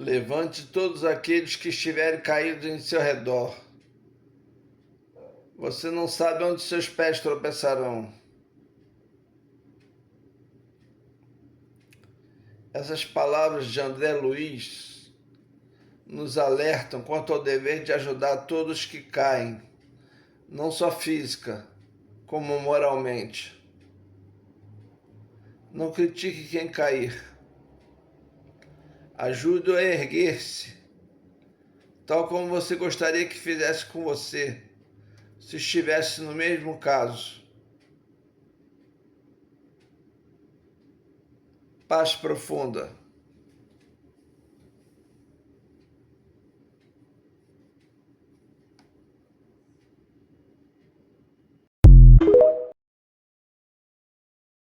Levante todos aqueles que estiverem caídos em seu redor. Você não sabe onde seus pés tropeçarão. Essas palavras de André Luiz nos alertam quanto ao dever de ajudar todos que caem, não só física, como moralmente. Não critique quem cair. Ajude-o a erguer-se, tal como você gostaria que fizesse com você, se estivesse no mesmo caso. Paz profunda.